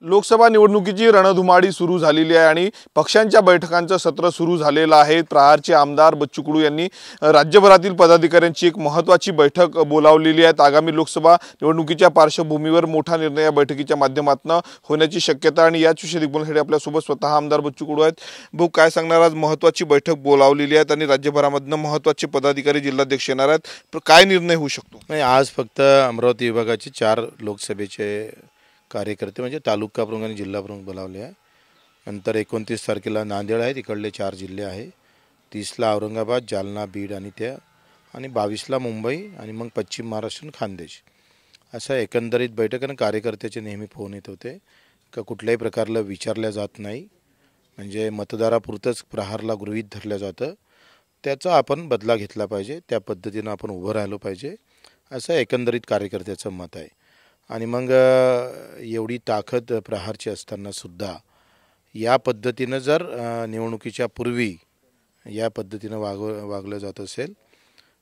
लोकसभा निवडणुकीची रणधुमाळी सुरू झालेली आहे आणि पक्षांच्या बैठकांचं सत्र सुरू झालेलं आहे। प्रहारचे आमदार बच्चू कडू यांनी राज्यभरातील पदाधिकाऱ्यांची एक महत्त्वाची बैठक बोलावलेली आहे। आगामी लोकसभा निवडणुकीच्या पार्श्वभूमीवर मोठा निर्णय या बैठकीच्या माध्यमातून होण्याची शक्यता आणि याच विषयी बोलण्यासाठी आपल्या सोबत स्वतः आमदार बच्चू कडू आहेत। भाऊ, काय सांगणार, आज महत्त्वाची बैठक बोलावलेली आहे आणि राज्यभरामधून महत्त्वाचे पदाधिकारी जिल्हाध्यक्ष येणार आहेत, काय निर्णय होऊ शकतो? नाही, आज फक्त अमरावती विभागाचे 4 लोकसभेचे कार्यकर्ते म्हणजे तालुका प्रमुख आणि जिल्हा प्रमुख बोलावले आहे। नंतर 29 तारखेला नांदेड आहे, तिकडले 4 जिल्हे आहे, 30ला औरंगाबाद, जालना, बीड आणि 22ला मुंबई आणि मग पश्चिम महाराष्ट्र खानदेश। असं एकंदरीत बैठक आणि कार्यकर्त्याचे नेहमी फोन येत होते का कुठल्याही प्रकारला विचारल्या जात नाही, म्हणजे मतदारापुरतंच प्रहारला गृहीत धरलं जातं, त्याचा आपण बदला घेतला पाहिजे, त्या पद्धतीनं आपण उभं राहिलो पाहिजे, असं एकंदरीत कार्यकर्त्याचं मत आहे। आणि मग एवढी ताकद प्रहारची असताना सुद्धा या पद्धतीनं जर निवडणुकीच्या पूर्वी या पद्धतीनं वागलं जात असेल,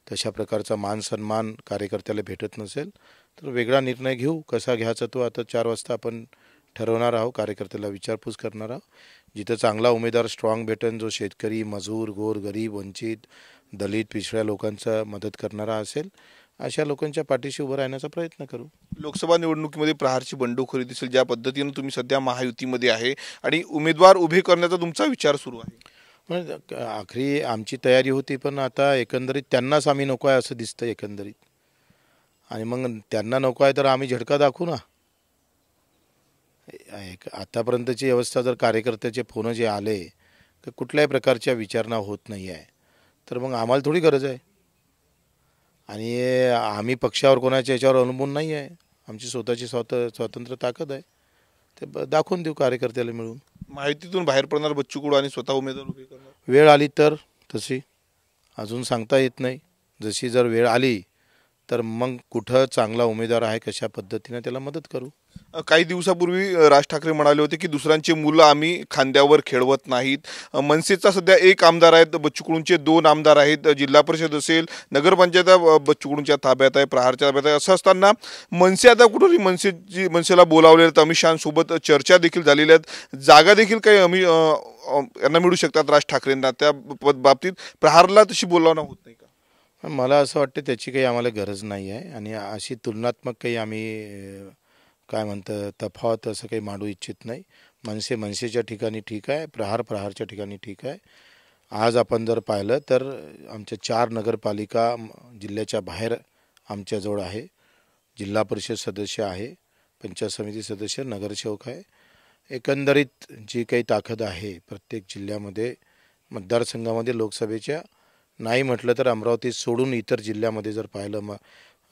तशा प्रकारचा मान सन्मान कार्यकर्त्याला भेटत नसेल तर वेगळा निर्णय घेऊ। कसा घ्यायचा तो आता 4 वाजता आपण ठरवणार आहोत, कार्यकर्त्याला विचारपूस करणार आहोत। जिथं चांगला उमेदवार स्ट्रॉंग भेटेन, जो शेतकरी, मजूर, गोर गरीब, वंचित, दलित, पिछड्या लोकांचा मदत करणारा असेल, अशा लोकांच्या पाठीशी उभं राहण्याचा प्रयत्न करू। लोकसभा निवडणुकीमध्ये प्रहारची बंडखोरी दिसेल, ज्या पद्धतीने तुम्ही सध्या महायुतीमध्ये आहे आणि उमेदवार उभे करण्याचा तुमचा विचार सुरू आहे, पण आखरी आमची तयारी होती, पण आता एकंदरीत त्यांनाच आम्ही नको आहे असं दिसतं एकंदरीत। आणि मग त्यांना नको आहे तर आम्ही झटका दाखवू ना। आतापर्यंतची अवस्था जर कार्यकर्त्याचे फोन जे आले तर कुठल्याही प्रकारच्या विचारणा होत नाही आहे, तर मग आम्हाला थोडी गरज आहे। आणि आम्ही पक्षावर कोणाच्या याच्यावर अवलंबून नाही आहे, आमची स्वतःची स्वतंत्र ताकद आहे, ते दाखवून देऊ कार्यकर्त्याला मिळून। माहितीतून बाहेर पडणार बच्चू कडू आणि स्वतः उमेदवार उभे करणार, वेळ आली तर तशी अजून सांगता येत नाही। जशी जर वेळ आली तर मग कुठं चांगला उमेदवार आहे, कशा पद्धतीने त्याला मदत करू। काही दिवसापूर्वी राज ठाकरे म्हणाले होते की दुसऱ्यांची मुलं आम्ही खांद्यावर खेळवत नाहीत। मनसेचा सध्या 1 आमदार आहेत, बच्चू कडूंचे 2 आमदार आहेत, जिल्हा परिषद असेल, नगरपंचायत बच्चू कडूंच्या ताब्यात आहे, प्रहारच्या ताब्यात आहे। असं असताना मनसे आता कुठेतरी मनसेला बोलावले, अमित शहांसोबत चर्चा देखील झालेल्या आहेत, जागा देखील काही यांना मिळू शकतात राज ठाकरेंना, त्या बाबतीत प्रहारला तशी बोलावणं होत नाही का? मला असं वाटतं त्याची काही आम्हाला गरज नाही आहे आणि अशी तुलनात्मक काही आम्ही काय म्हणतं तफावत असं काही मांडू इच्छित नाही। मनसेच्या ठिकाणी ठीक आहे, प्रहारच्या ठिकाणी ठीक आहे। आज आपण जर पाहिलं तर आमच्या 4 नगरपालिका जिल्ह्याच्या बाहेर आमच्याजवळ आहे, जिल्हा परिषद सदस्य आहे, पंचायत समिती सदस्य, नगरसेवक आहे। एकंदरीत जी काही ताकद आहे प्रत्येक जिल्ह्यामध्ये, मतदारसंघामध्ये लोकसभेच्या नाही म्हटलं तर अमरावती सोडून इतर जिल्ह्यामध्ये जर पाहिलं, मग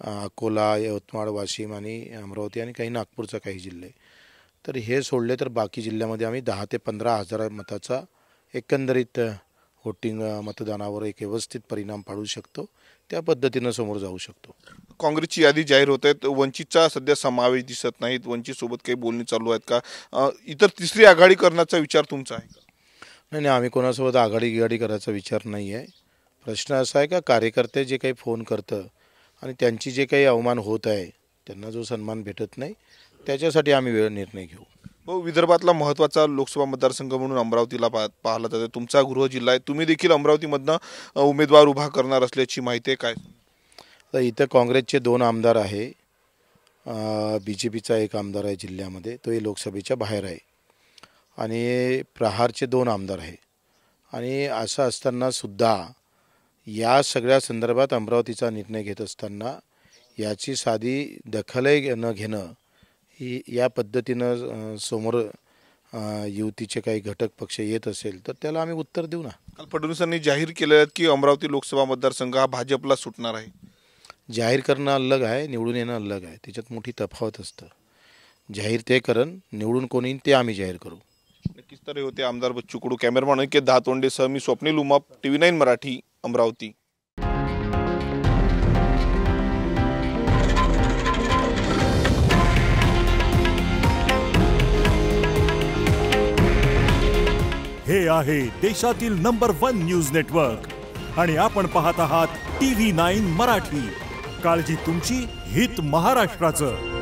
अकोला, यवतमाळ, वाशिम आणि अमरावती आणि काही नागपूरचा काही जिल्हे, तर हे सोडले तर बाकी जिल्ह्यामध्ये आम्ही 10 ते 15 हजार मताचा एकंदरीत वोटिंग मतदानावर एक व्यवस्थित परिणाम पाडू शकतो, त्या पद्धतीनं समोर जाऊ शकतो। काँग्रेसची यादी जाहीर होत आहे, वंचितचा सध्या समावेश दिसत नाहीत, वंचितसोबत काही बोलणी चालू आहेत का? इतर तिसरी आघाडी करण्याचा विचार तुमचा आहे का? नाही, आम्ही कोणासोबत आघाडी करायचा विचार नाही आहे। प्रश्न असा आहे का कार्यकर्ते जे काही फोन करतं आणि त्यांची जे काही अवमान होत आहे, त्यांना जो सन्मान भेटत नाही, त्याच्यासाठी आम्ही निर्णय घेऊ। हो, विदर्भातला महत्त्वाचा लोकसभा मतदारसंघ म्हणून अमरावतीला पाहिला जाते, तुमचा गृह जिल्हा आहे, तुम्ही देखील अमरावतीमधनं उमेदवार उभा करणार असल्याची माहिती आहे, काय? तर इथं काँग्रेसचे 2 आमदार आहे, BJPचा 1 आमदार आहे जिल्ह्यामध्ये, तोही लोकसभेच्या बाहेर आहे, आणि प्रहारचे 2 आमदार आहे। आणि असं असताना सुद्धा या सगळ्या संदर्भात अमरावतीचा निर्णय घेत असताना याची साधी दखलही न घेणं, ही या पद्धतीनं समोर युतीचे काही घटक पक्ष येत असेल तर त्याला आम्ही उत्तर देऊ ना। काल फडणवीसांनी जाहीर केलं आहे की अमरावती लोकसभा मतदारसंघ हा भाजपला सुटणार आहे। जाहीर करणं अलग आहे, निवडून येणं अलग आहे, त्याच्यात मोठी तफावत असतं। जाहीर ते करण, निवडून कोणी येईन ते आम्ही जाहीर करू। नक्कीच तर हे होते आमदार बच्चू कडू। कॅमेरामॅन अनिकेत दहातोंडेसह मी स्वप्नील उमाप, TV9 मराठी, अमरावती। हे आहे देशातील नंबर 1 न्यूज नेटवर्क आणि आपण पाहत आहात TV9 मराठी। काळजी तुमची, हित महाराष्ट्राचं।